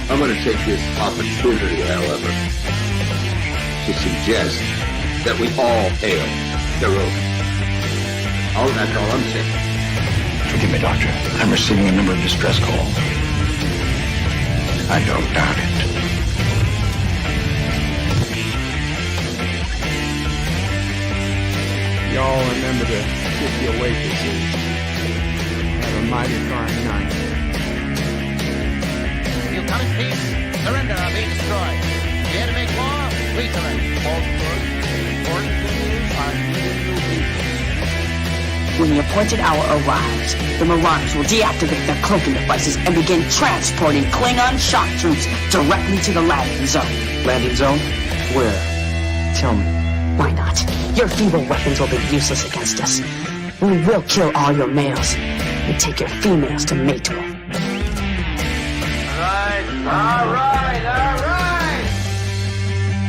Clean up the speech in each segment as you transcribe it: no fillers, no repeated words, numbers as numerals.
I'm going to take this opportunity, however, to suggest that we all hail heroic. Oh, that's all I'm saying. Forgive me, Doctor. I'm receiving a number of distress calls. I don't doubt it. Y'all remember the 50 waitresses. Have a mighty fine night. You come in peace, surrender or be destroyed. Dare to make war, we surrender. False good, important things are needed to be. When the appointed hour arrives, the Marauders will deactivate their cloaking devices and begin transporting Klingon shock troops directly to the landing zone. Landing zone? Where? Tell me. Why not? Your feeble weapons will be useless against us. We will kill all your males and take your females to mate with. All right.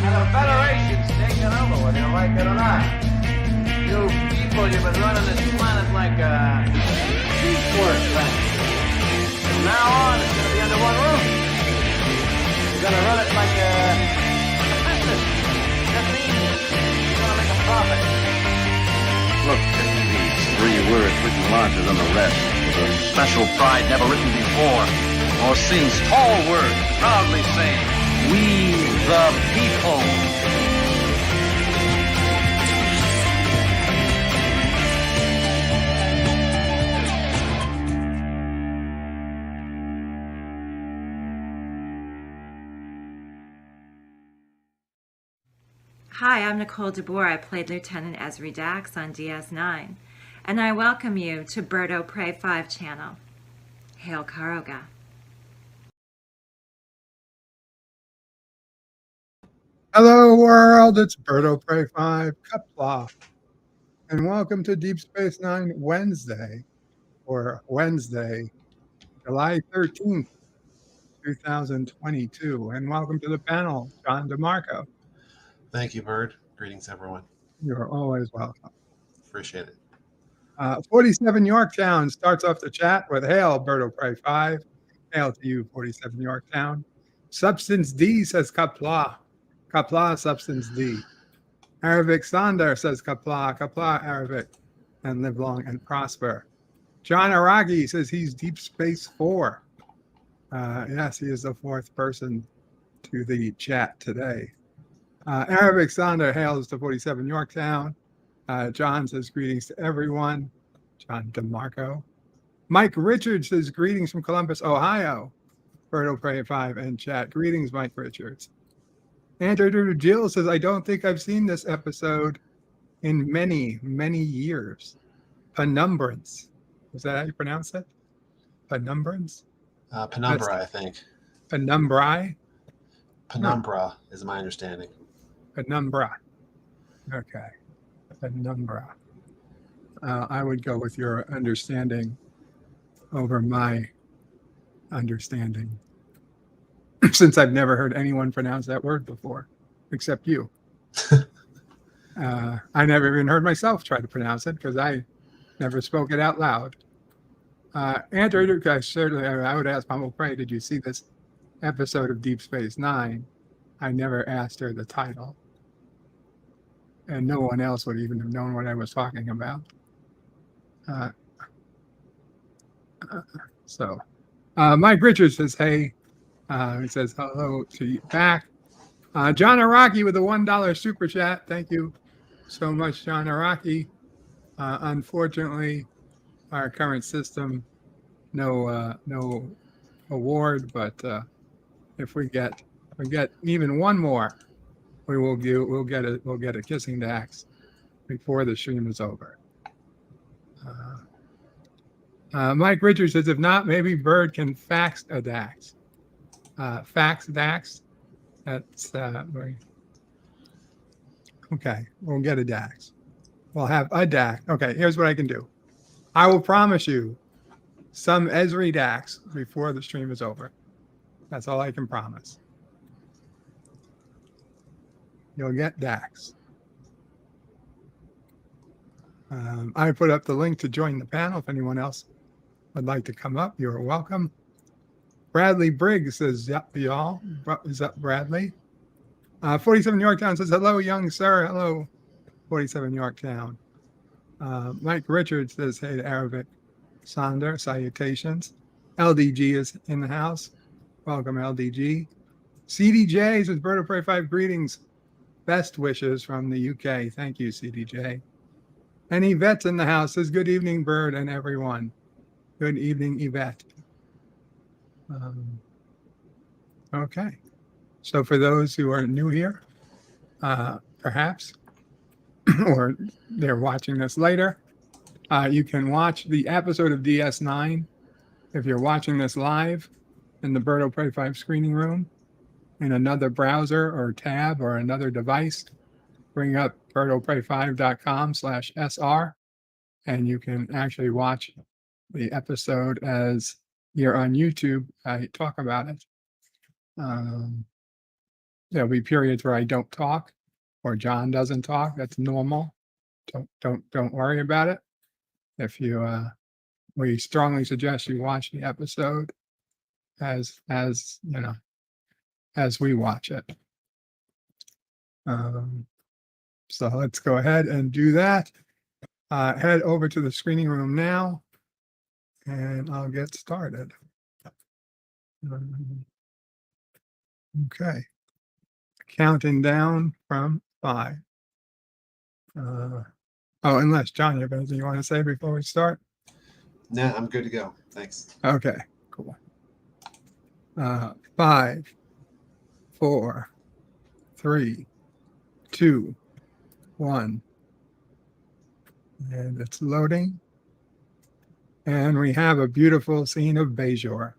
Now the Federation's taking over, whether you like it or not. You people, you've been running this planet like a piecework thing. From now on, it's going to be under one roof. You're going to run it like a business. That means you're going to make a profit. Look at these 3 words written larger than the rest. With a special pride never written before or since. Tall words proudly saying, "We the people." Hi, I'm Nicole DeBoer. I played Lieutenant Ezri Dax on DS9, and I welcome you to Bird O' Prey 5 channel. Hail Karoga. Hello, world. It's Bird O' Prey 5, Cuploff. And welcome to Deep Space Nine Wednesday, or Wednesday, July 13th, 2022. And welcome to the panel, John DeMarco. Thank you, Bird. Greetings, everyone. You're always welcome. Appreciate it. 47 Yorktown starts off the chat with Hail, Bird O' Prey 5. Hail to you, 47 Yorktown. Substance D says Kapla. Kapla, Substance D. Arabic Sander says Kapla. Kapla, Arabic. And live long and prosper. John Aragi says he's Deep Space 4. Yes, he is the 4th person to the chat today. Arabic Sander hails to 47 Yorktown. John says greetings to everyone. John DeMarco. Mike Richards says greetings from Columbus, Ohio. Bird O' Prey 5 and chat. Greetings, Mike Richards. Andrew Jill says, I don't think I've seen this episode in many, many years. Penumbrance. Is that how you pronounce it? Penumbrance? Penumbra, I think. Penumbra? Penumbra is my understanding. Penumbra. Okay. Penumbra. I would go with your understanding over my understanding, since I've never heard anyone pronounce that word before, except you. I never even heard myself try to pronounce it because I never spoke it out loud. Andrew, certainly, I would ask Mama Prey, did you see this episode of Deep Space Nine? I never asked her the title. And no one else would even have known what I was talking about. Mike Richards says, hey. He says, hello to you back. John Araki with a $1 super chat. Thank you so much, John Araki. Unfortunately, our current system, no award, but if we get even one more, we'll get a kissing Dax before the stream is over. Mike Richards says, if not, maybe Bird can fax a Dax. Fax Dax. That's okay. We'll get a Dax. We'll have a Dax. Okay, here's what I can do. I will promise you some Ezri Dax before the stream is over. That's all I can promise. You'll get Dax. I put up the link to join the panel if anyone else would like to come up, you're welcome. Bradley Briggs says, yep, y'all. Is that Bradley? 47 Yorktown says, hello, young sir. Hello, 47 Yorktown. Mike Richards says, hey to Arabic. Sonder, salutations. LDG is in the house. Welcome, LDG. CDJ says, Bird of Prey 5 greetings. Best wishes from the UK. Thank you, CDJ. And Yvette's in the house. Says, good evening, Bird and everyone. Good evening, Yvette. Okay. So for those who are new here, perhaps, or they're watching this later, you can watch the episode of DS9 if you're watching this live in the Bird of Prey 5 screening room in another browser or tab or another device. Bring up birdofprey5.com/SR and you can actually watch the episode as you're on YouTube. I talk about it. There'll be periods where I don't talk or John doesn't talk. That's normal. Don't worry about it. If you we strongly suggest you watch the episode as you know, as we watch it. So let's go ahead and do that. Head over to the screening room now and I'll get started. Okay. Counting down from 5. Oh, unless John, you have anything you want to say before we start? Nah, I'm good to go. Thanks. Okay, cool. 5, 4, 3, 2, 1. And it's loading. And we have a beautiful scene of Bajor.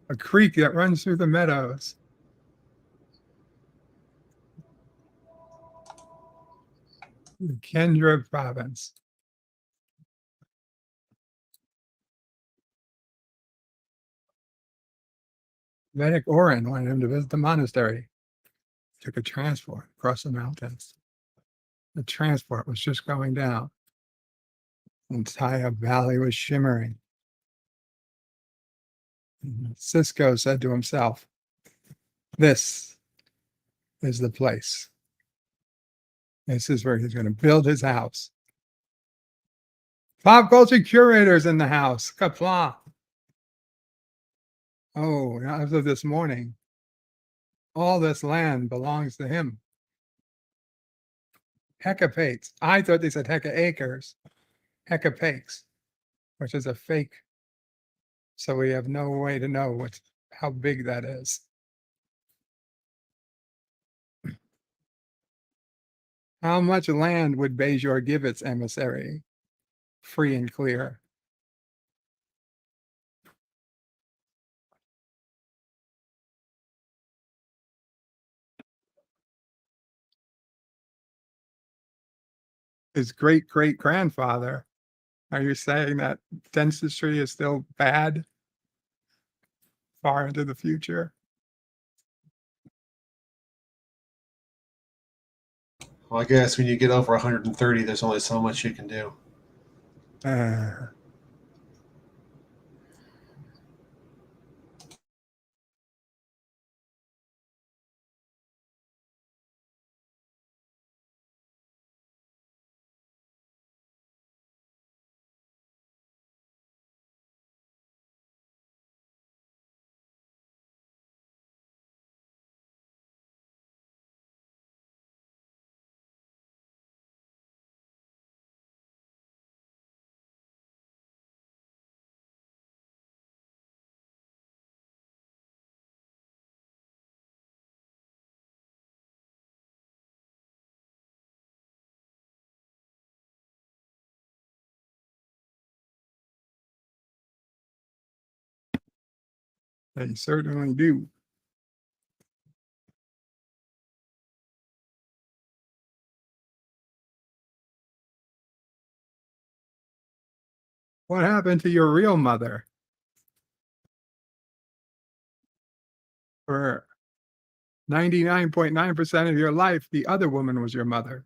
A creek that runs through the meadows. The Kendra province. Vedic Orin wanted him to visit the monastery. Took a transport across the mountains. The transport was just going down. The entire valley was shimmering. And Sisko said to himself, this is the place. This is where he's going to build his house. Pop culture curators in the house. Kapla. Oh, as of this morning, all this land belongs to him. Hecapates. I thought they said hecka-acres. Hecapakes, which is a fake. So we have no way to know how big that is. How much land would Bajor give its emissary? Free and clear. His great-great-grandfather. Are you saying that dentistry is still bad? Far into the future? Well, I guess when you get over 130, there's only so much you can do. They certainly do. What happened to your real mother? For 99.9% of your life, the other woman was your mother.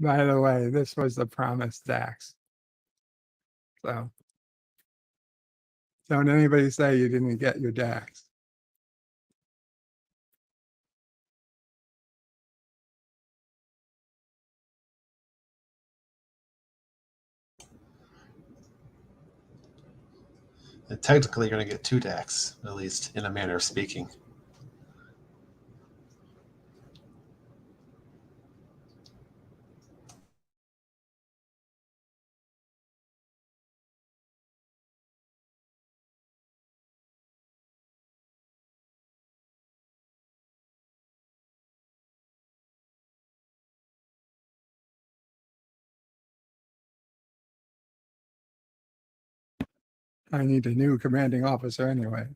By the way, this was the promised Dax. So don't anybody say you didn't get your Dax. And technically, you're going to get 2 Dax, at least in a manner of speaking. I need a new commanding officer anyway.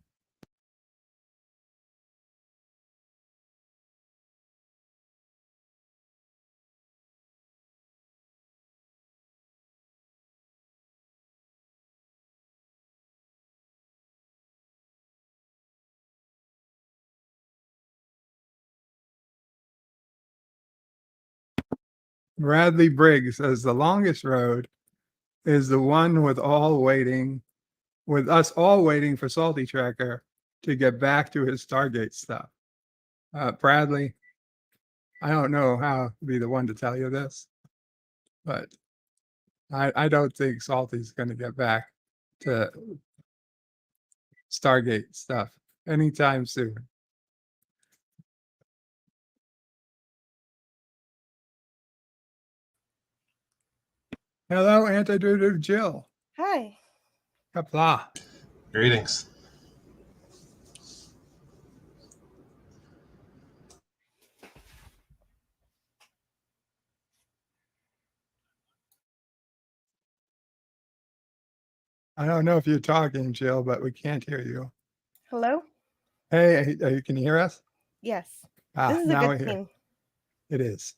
Bradley Briggs says the longest road is the one with us all waiting for Salty Tracker to get back to his Stargate stuff. Bradley, I don't know how to be the one to tell you this, but I don't think Salty's going to get back to Stargate stuff anytime soon. Hello, Antidote Jill. Hi. Kapla. Greetings. I don't know if you're talking, Jill, but we can't hear you. Hello? Hey, can you hear us? Yes. This is a Now good we're here. thing. It is.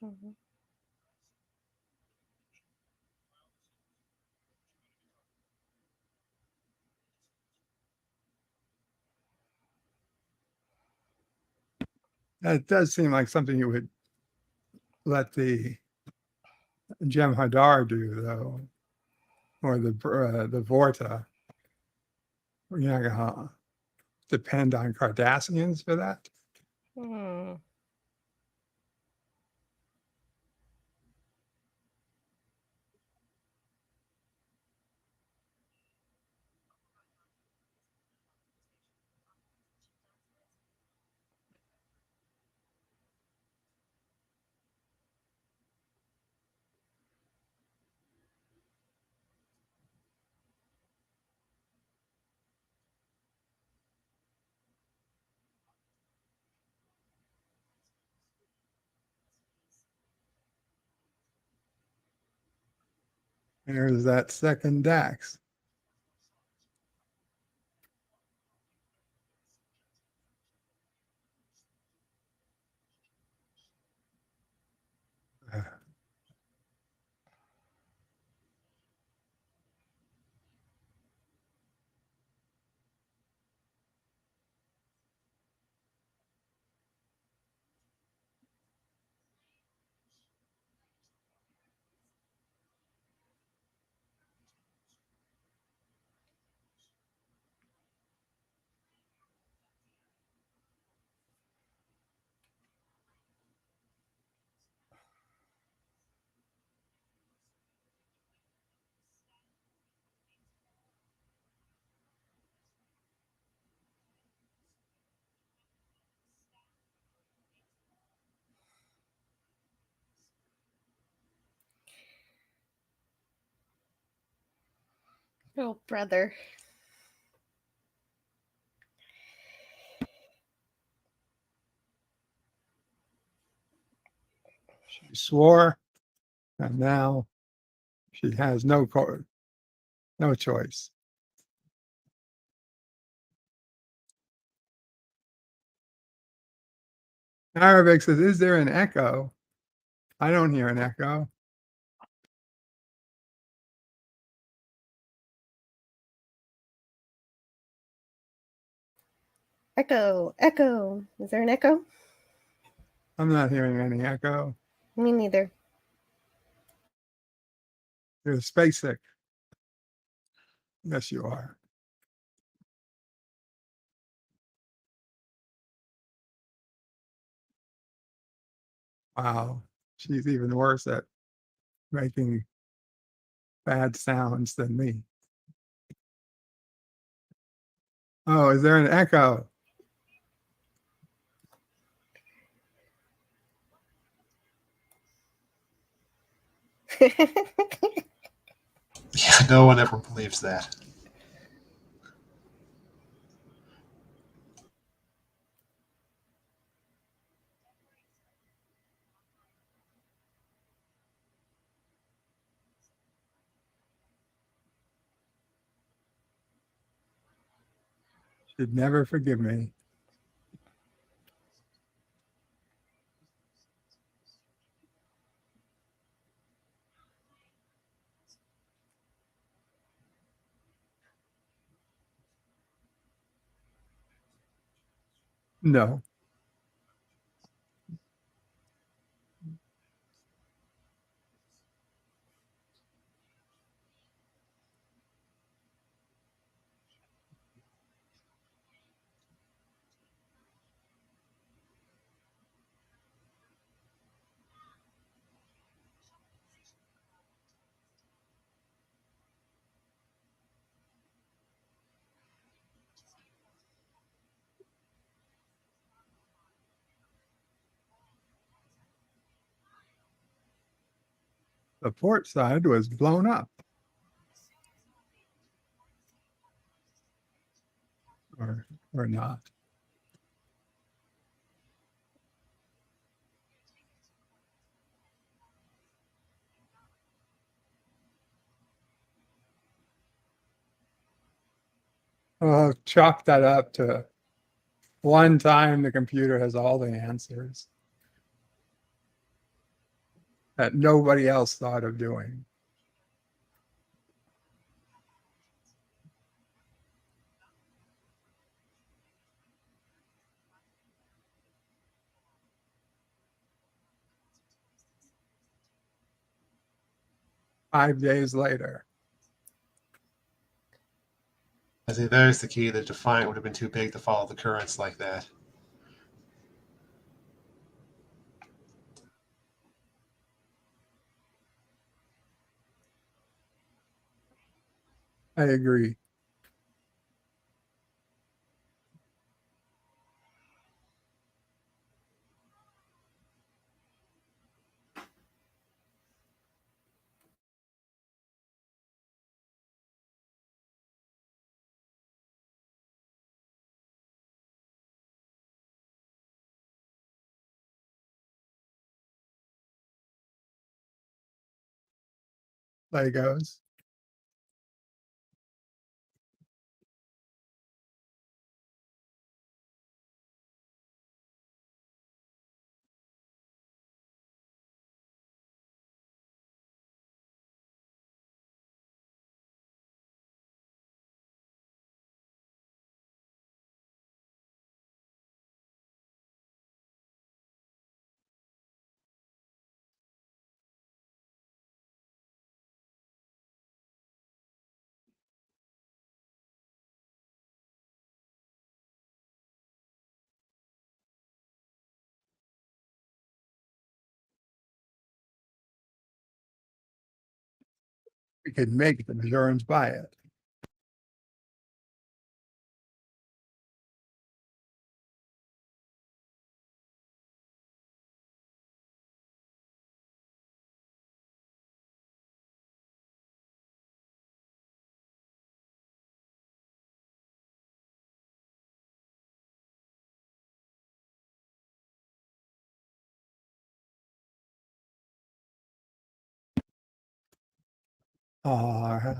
Mhm. That does seem like something you would let the Jem Hadar do, though, or the Vorta. You're not going to depend on Cardassians for that. Hmm. There's that second Dax. Oh, brother. She swore, and now she has no choice. Arabic says, "Is there an echo?" I don't hear an echo. Echo, echo. Is there an echo? I'm not hearing any echo. Me neither. You're space sick. Yes, you are. Wow. She's even worse at making bad sounds than me. Oh, is there an echo? Yeah, no one ever believes that. She'd never forgive me. No. The port side was blown up. Or not. Oh, chalk that up to one time the computer has all the answers that nobody else thought of doing. Five days later. I think there's the key. The Defiant would have been too big to follow the currents like that. I agree. Legos. We could make the Bajorans buy it. Oh,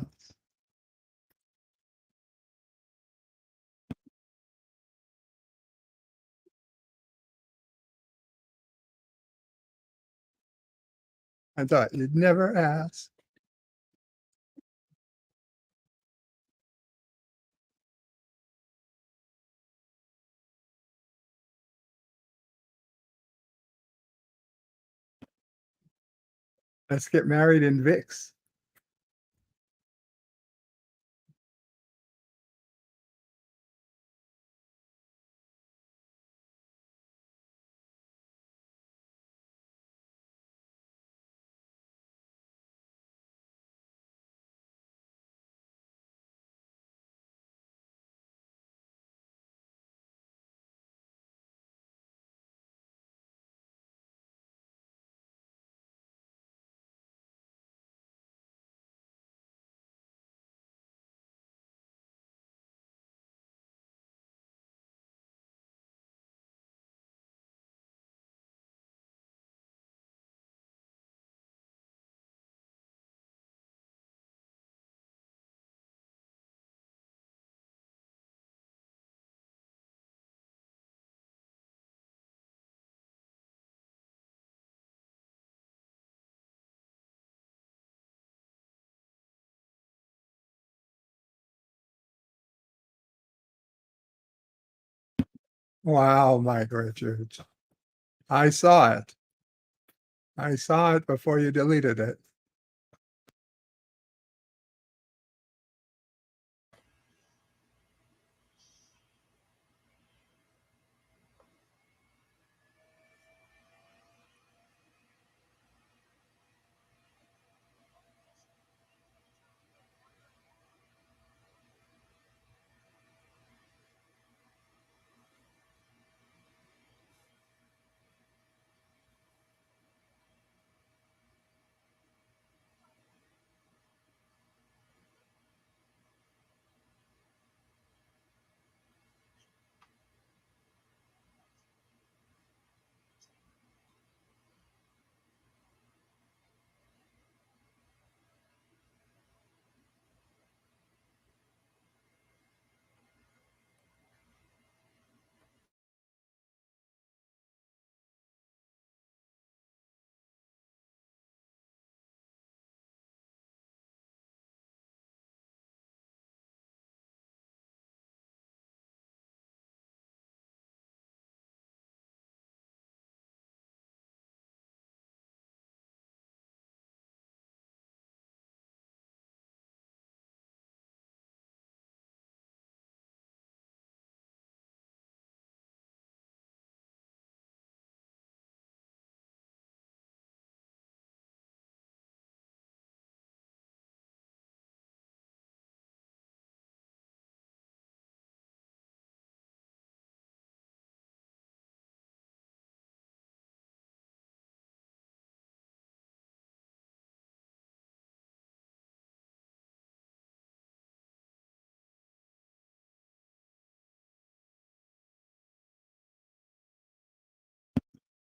I thought you'd never ask. Let's get married in VIX. Wow, Mike Richards. I saw it. I saw it before you deleted it.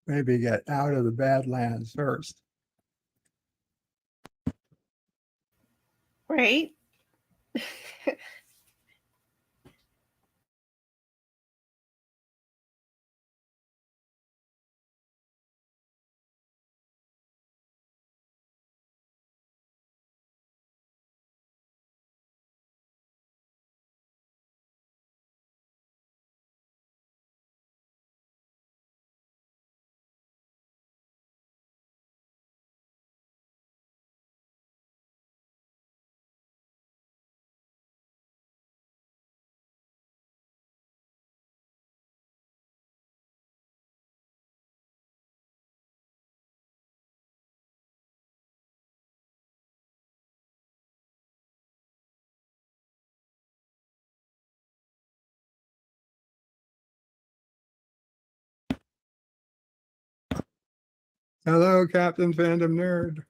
Maybe get out of the Badlands first. Right? Hello, Captain Fandom Nerd.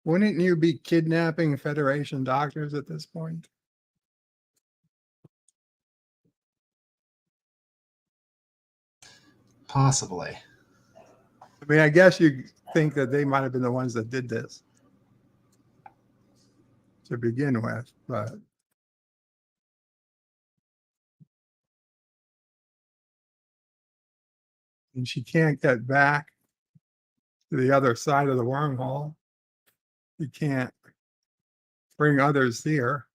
Wouldn't you be kidnapping Federation doctors at this point? Possibly. I mean, I guess you think that they might have been the ones that did this to begin with, but and she can't get back to the other side of the wormhole. You can't bring others here.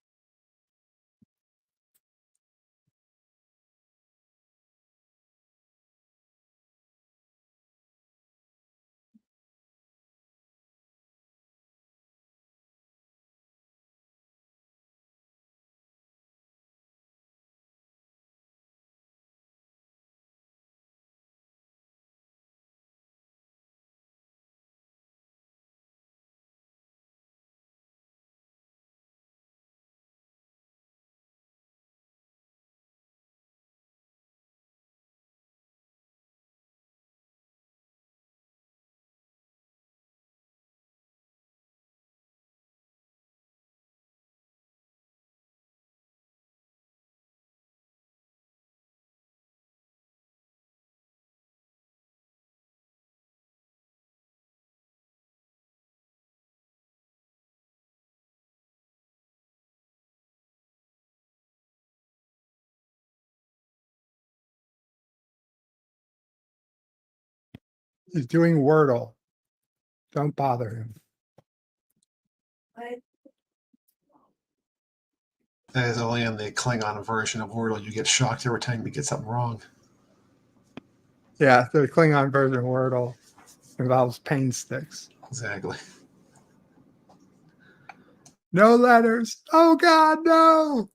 He's doing Wordle. Don't bother him. That is only in the Klingon version of Wordle. You get shocked every time you get something wrong. Yeah, the Klingon version of Wordle involves pain sticks. Exactly. No letters. Oh God, no.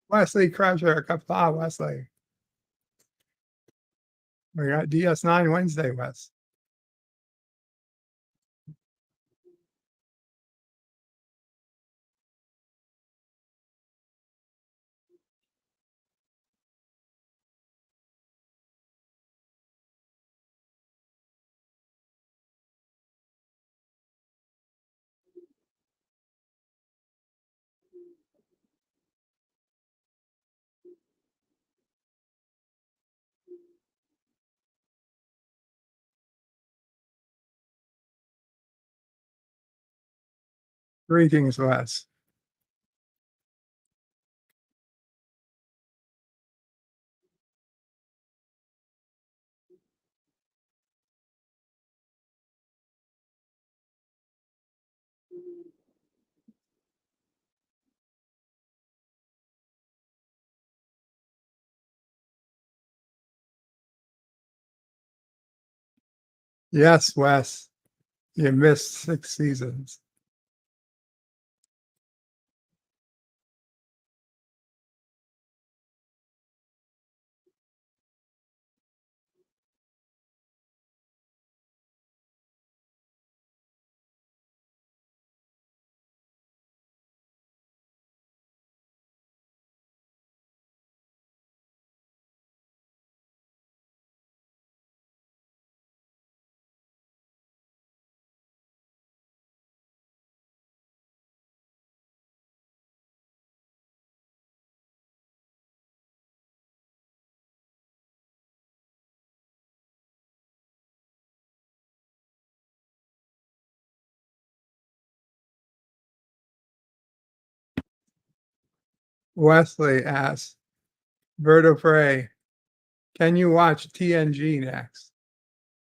Wesley Crusher, Kappa, Wesley. We got DS9 Wednesday, Wes. Greetings, Wes. Yes, Wes. You missed 6 seasons. Wesley asks, Bird of Prey, can you watch TNG next?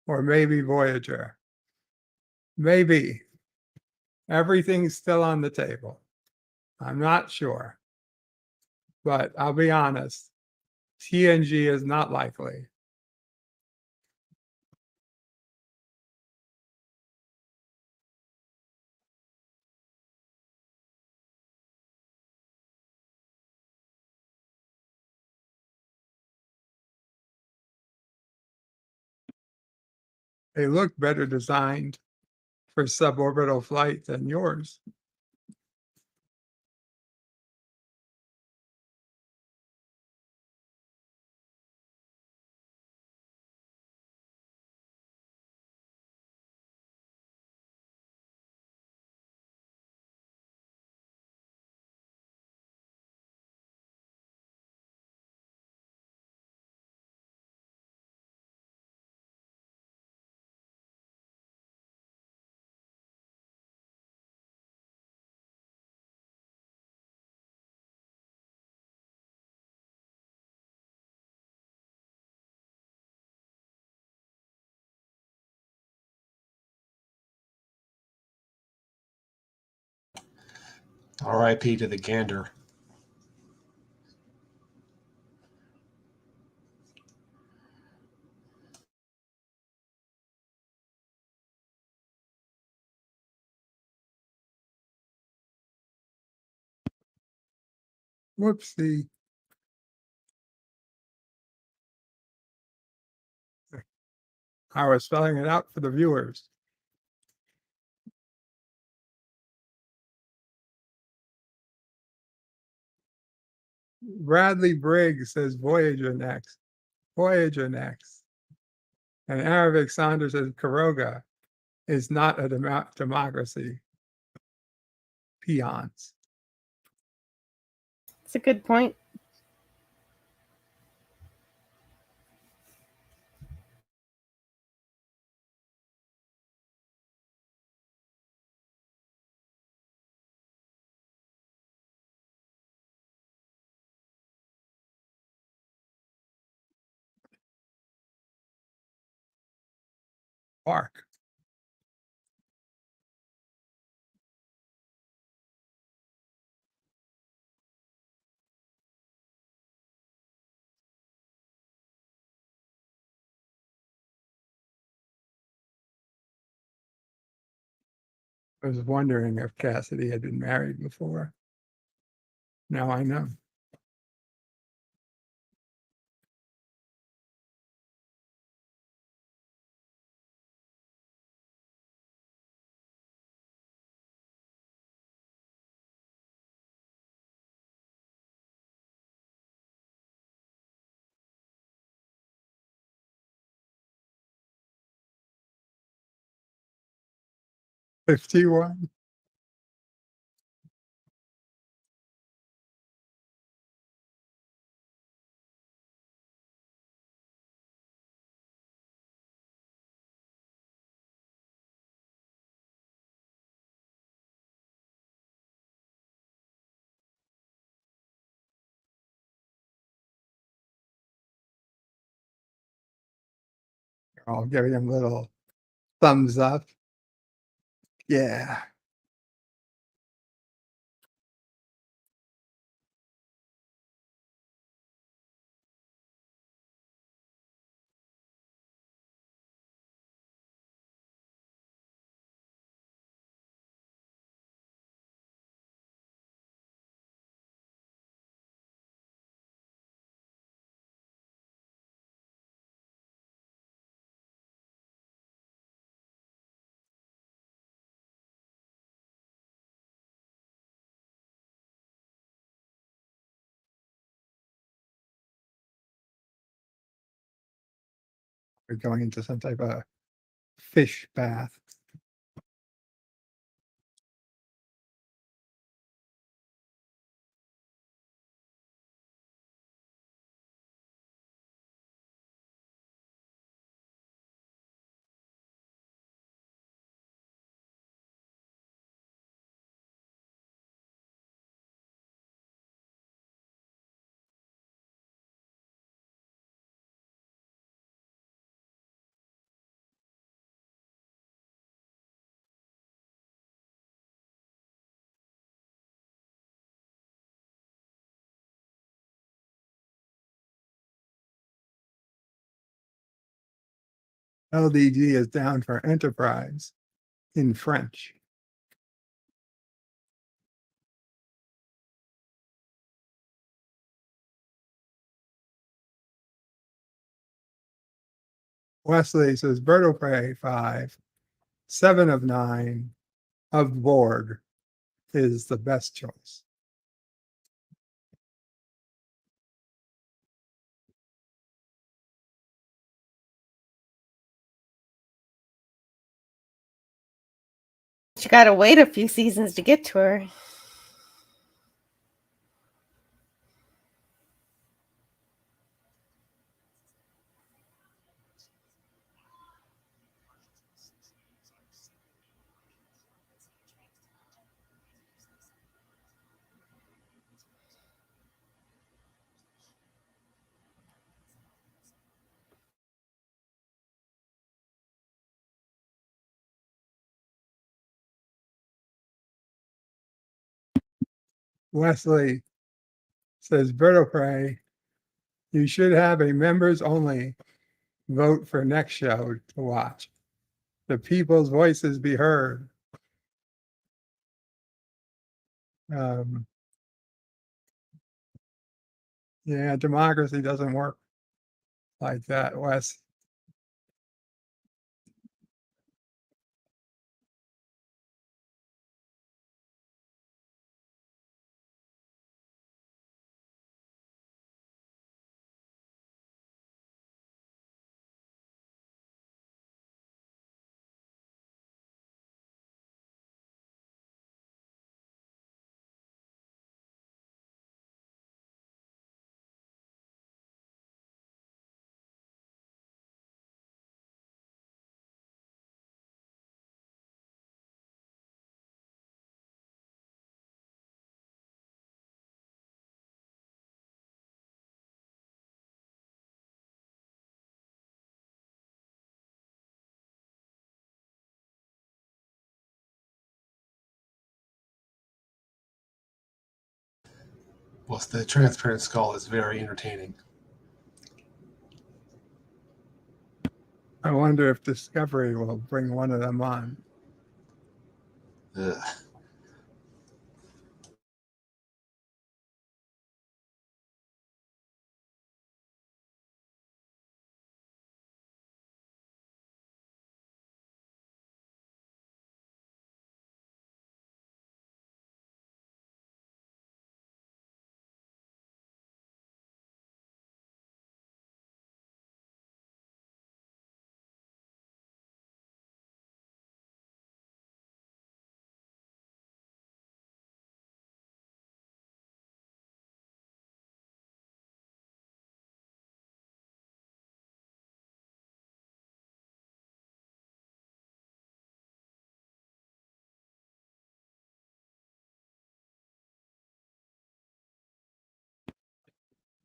Or maybe Voyager? Maybe. Everything's still on the table. I'm not sure. But I'll be honest, TNG is not likely. They look better designed for suborbital flight than yours. R.I.P. to the gander. Whoopsie. I was spelling it out for the viewers. Bradley Briggs says Voyager next. Voyager next. And Arabic Saunders says Karoga is not a democracy. Peons. It's a good point. Park. I was wondering if Kasidy had been married before. Now I know. $51. I'll give him a little thumbs up. Yeah. We're going into some type of fish bath. LDG is down for Enterprise in French. Wesley says Bird of Prey 5, 7 of 9 of Borg is the best choice. You gotta wait a few seasons to get to her. Wesley says Bird of Prey, you should have a members only vote for next show to watch. The people's voices be heard. Yeah, democracy doesn't work like that, Wes. Well, the transparent skull is very entertaining. I wonder if Discovery will bring one of them on. Ugh.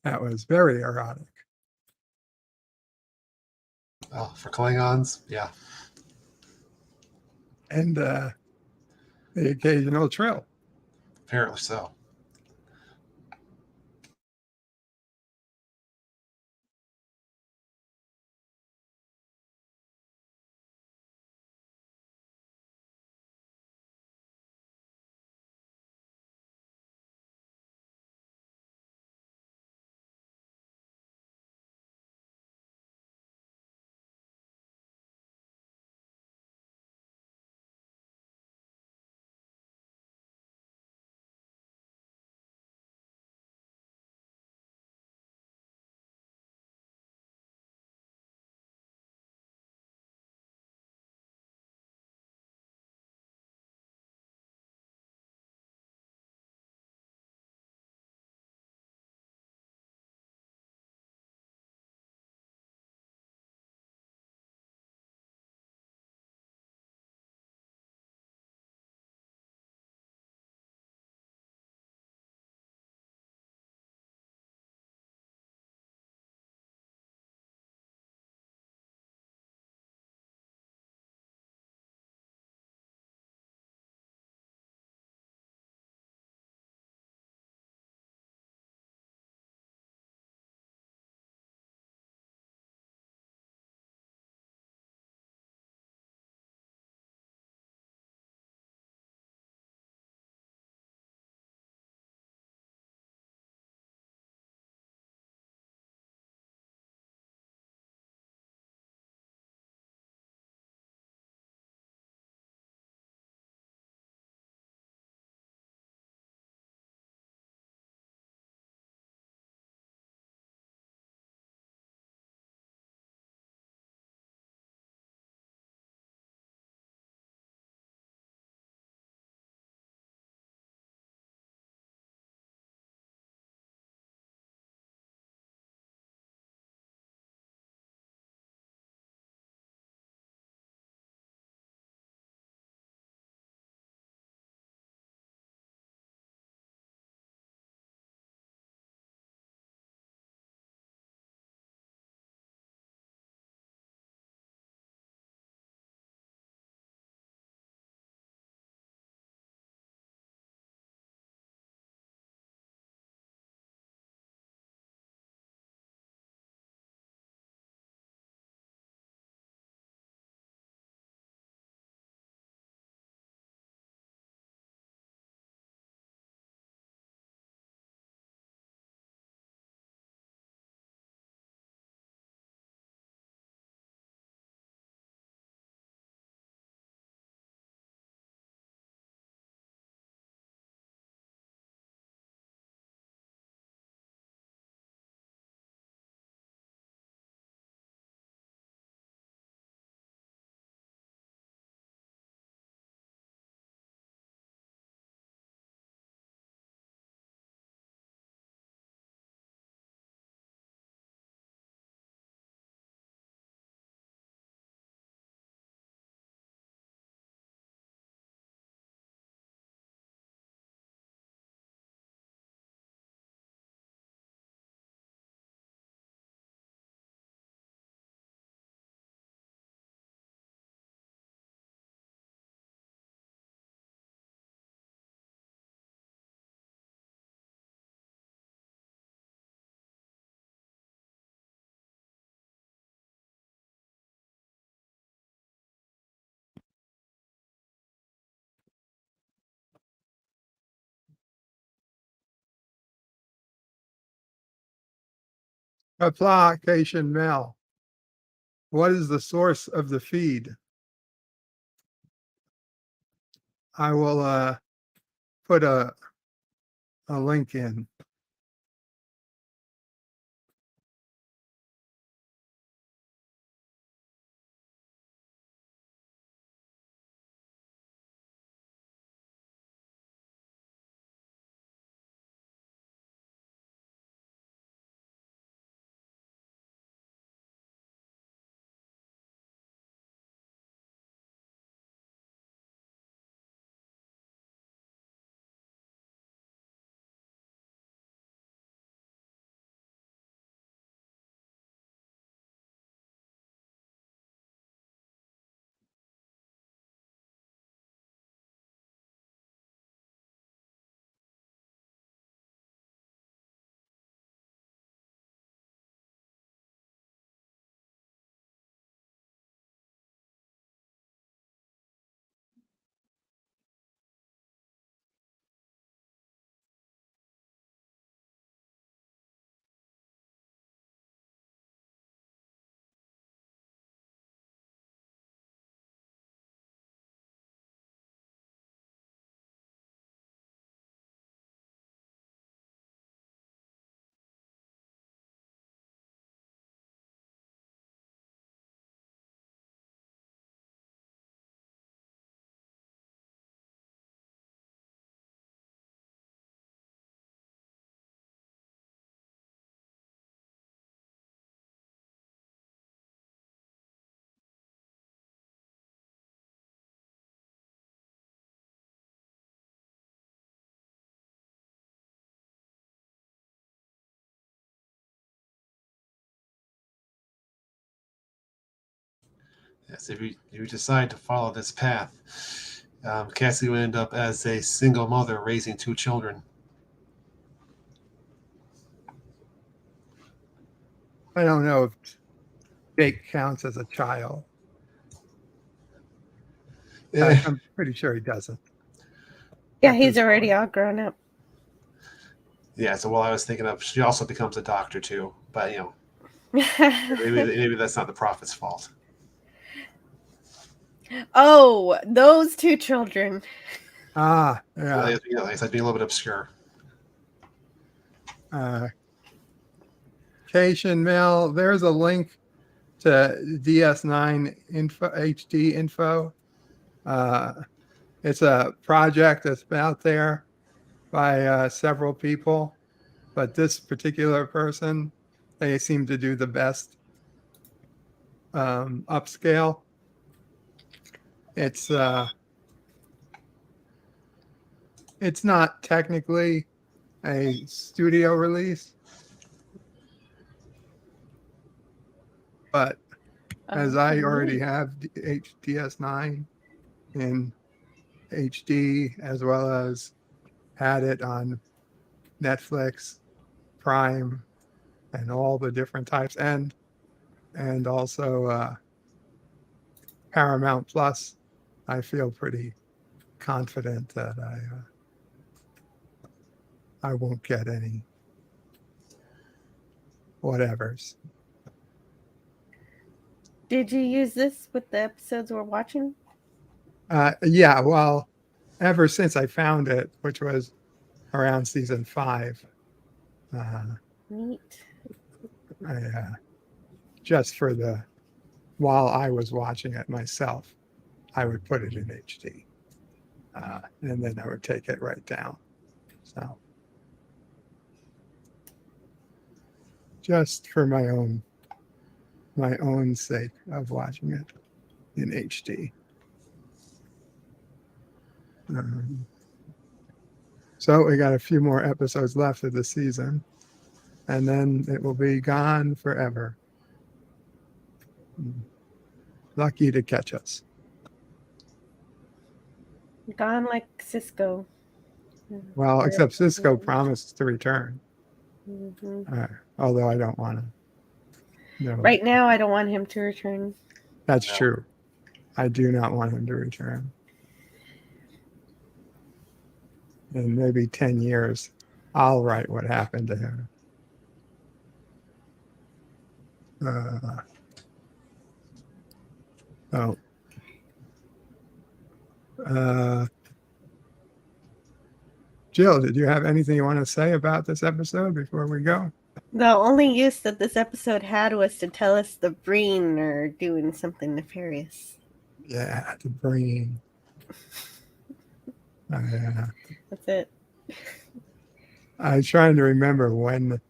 That was very erotic. Oh, for Klingons, yeah. And the occasional trill. Apparently so. Application mail. What is the source of the feed? I will put a link in. Yes, if you decide to follow this path, Cassie will end up as a single mother raising 2 children. I don't know if Jake counts as a child. I'm pretty sure he doesn't. Yeah, he's already all grown up. Yeah, so I was thinking of, she also becomes a doctor too, but maybe that's not the prophet's fault. Oh, those 2 children. Yeah. Like I said, being a little bit obscure. Cation mail. There's a link to DS9 info, HD info. It's a project that's out there by several people, but this particular person, they seem to do the best upscale. It's not technically a studio release, but as I already have DS9 in HD, as well as had it on Netflix, Prime, and all the different types, and also Paramount Plus, I feel pretty confident that I won't get any whatevers. Did you use this with the episodes we're watching? Yeah, well, ever since I found it, which was around season 5. Neat. Just for while I was watching it myself, I would put it in HD. And then I would take it right down. So just for my own sake of watching it in HD. So we got a few more episodes left of the season, and then it will be gone forever. Lucky to catch us. Gone like Sisko. Well, except Sisko promised to return. Although I don't want to. No. Right now, I don't want him to return. That's true. I do not want him to return. In maybe 10 years, I'll write what happened to him. Oh. Jill, did you have anything you want to say about this episode before we go? The only use that this episode had was to tell us the Breen are doing something nefarious. Yeah, the Breen. Yeah. That's it. I was trying to remember when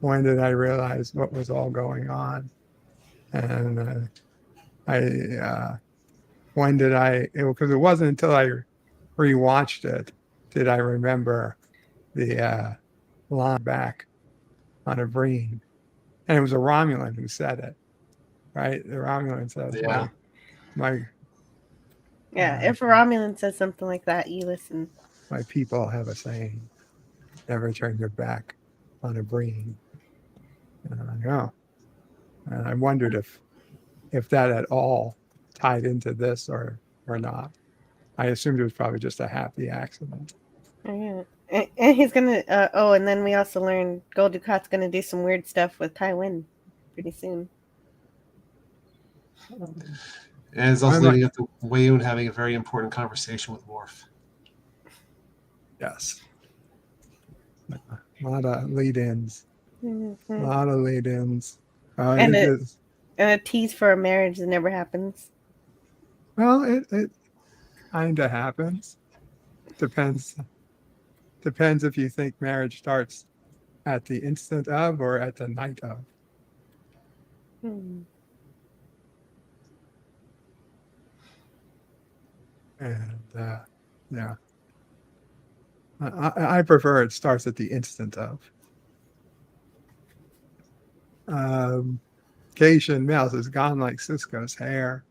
did I realize what was all going on, and when did because it wasn't until I rewatched it did I remember the line back on a Breen, and it was a Romulan who said it, right? The Romulan said, Yeah. If a Romulan says something like that, you listen. My people have a saying, never turn your back on a Breen. And I know. And I wondered if that at all tied into this or not. I assumed it was probably just a happy accident. Oh, yeah. And he's gonna and then we also learned Gul Dukat's gonna do some weird stuff with Tywin pretty soon. And it's also leading up to Wayoon having a very important conversation with Worf. Yes. A lot of lead-ins. Mm-hmm. A lot of lead-ins. And a tease for a marriage that never happens. Well, it kind of happens. Depends if you think marriage starts at the instant of or at the night of. And yeah, I prefer it starts at the instant of. Cation Mouse is gone like Sisko's hair.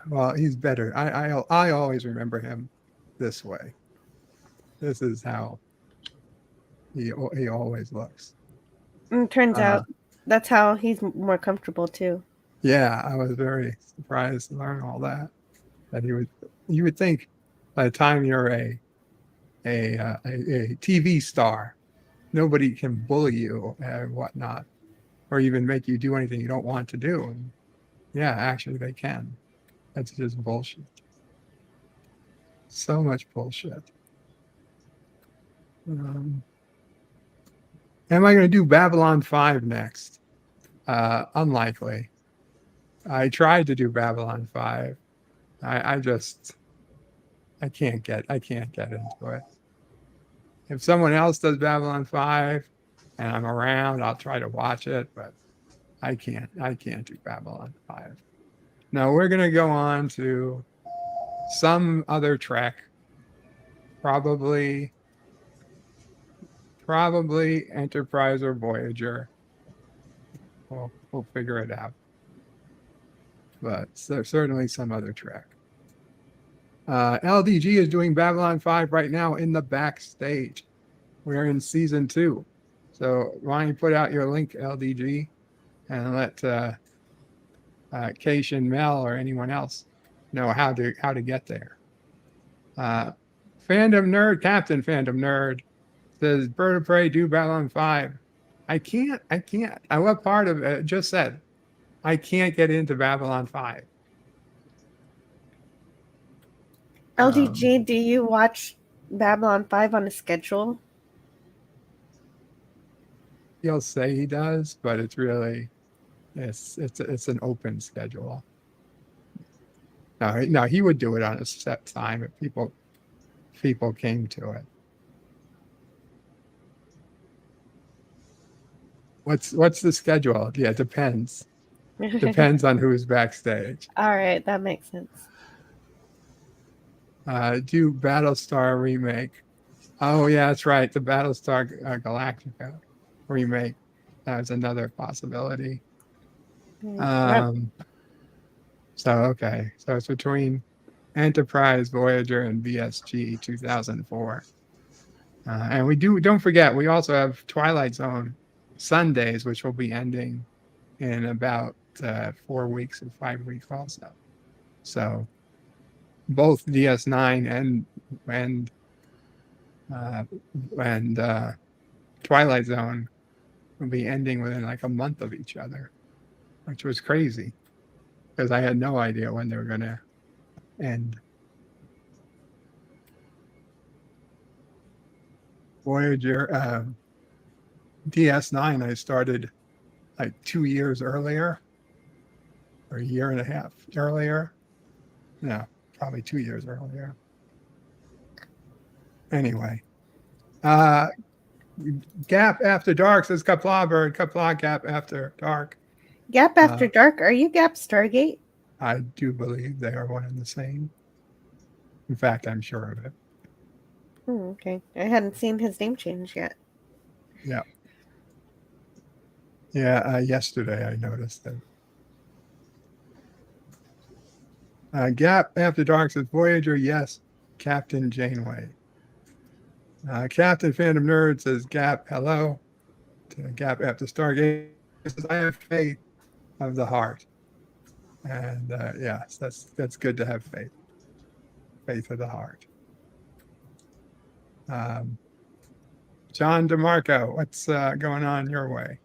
Well, he's better. I always remember him this way. This is how he always looks. And it turns out that's how he's more comfortable too. Yeah, I was very surprised to learn all that. That you would think by the time you're a TV star, nobody can bully you and whatnot, or even make you do anything you don't want to do. And yeah, actually they can. That's just bullshit. So much bullshit. Am I going to do Babylon 5 next? Unlikely. I tried to do Babylon 5. I can't get into it. If someone else does Babylon 5 and I'm around, I'll try to watch it, but I can't do Babylon 5. Now we're going to go on to some other Trek, probably Enterprise or Voyager. We'll figure it out. But there's certainly some other Trek. LDG is doing Babylon 5 right now in the backstage. We're in season 2. So why don't you put out your link, LDG, and let Cation, Mel, or anyone else know how to get there. Fandom Nerd, Captain Fandom Nerd, says Bird of Prey do Babylon 5. I can't. What part of it just said? I can't get into Babylon 5. LDG, do you watch Babylon 5 on a schedule? He'll say he does, but it's really it's an open schedule. No, he would do it on a set time if people came to it. What's the schedule? Yeah, it depends. Depends on who's backstage. All right, that makes sense. Do Battlestar remake. Oh yeah, that's right. The Battlestar Galactica remake. That's another possibility. So it's between Enterprise, Voyager, and BSG 2004. And don't forget, we also have Twilight Zone Sundays, which will be ending in about 4 weeks or 5 weeks also. So both DS9 and Twilight Zone will be ending within like a month of each other, which was crazy because I had no idea when they were going to end. Voyager DS9 I started like 2 years earlier, or a year and a half earlier. No, probably 2 years earlier. Anyway, Gap After Dark says Kapla Bird, Kapla Gap After Dark. Gap After Dark. Are you Gap Stargate? I do believe they are one and the same. In fact, I'm sure of it. Okay. I hadn't seen his name change yet. Yeah. Yeah, yesterday I noticed it. Gap After Dark says Voyager, yes. Captain Janeway. Captain Phantom Nerd says Gap, hello. To Gap After Stargate says I have faith of the heart. And yes, that's good to have faith. Faith of the heart. John DeMarco, what's going on your way?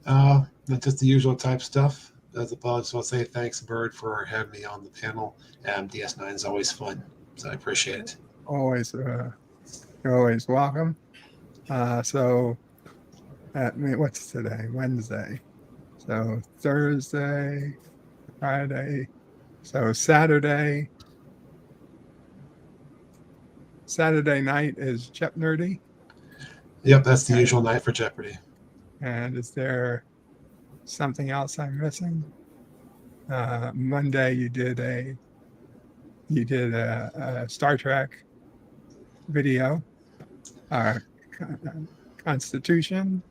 Not just the usual type stuff. As a just want to say thanks, Bird, for having me on the panel. DS9 is always fun, so I appreciate it. Always, you're always welcome. So, what's today? Wednesday. So Thursday, Friday. So Saturday night is Jep Nerdy. Yep, that's the usual night for Jeopardy. And is there something else I'm missing? Monday you did a Star Trek video. Constitution.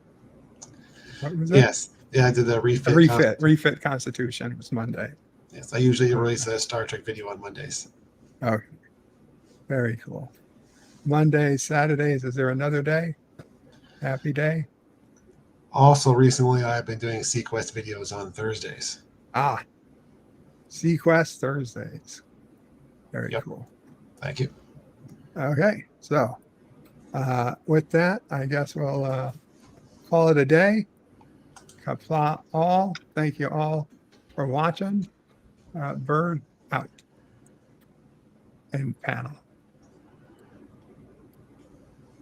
What was it? Yes. Yeah, I did the refit Constitution. It was Monday. Yes, I usually release a Star Trek video on Mondays. Okay. Very cool. Mondays, Saturdays, is there another day? Happy day? Also, recently I've been doing Sequest videos on Thursdays. Sequest Thursdays. Very cool. Thank you. Okay, so with that, I guess we'll call it a day. Kapla all. Thank you all for watching. Bird out. And panel.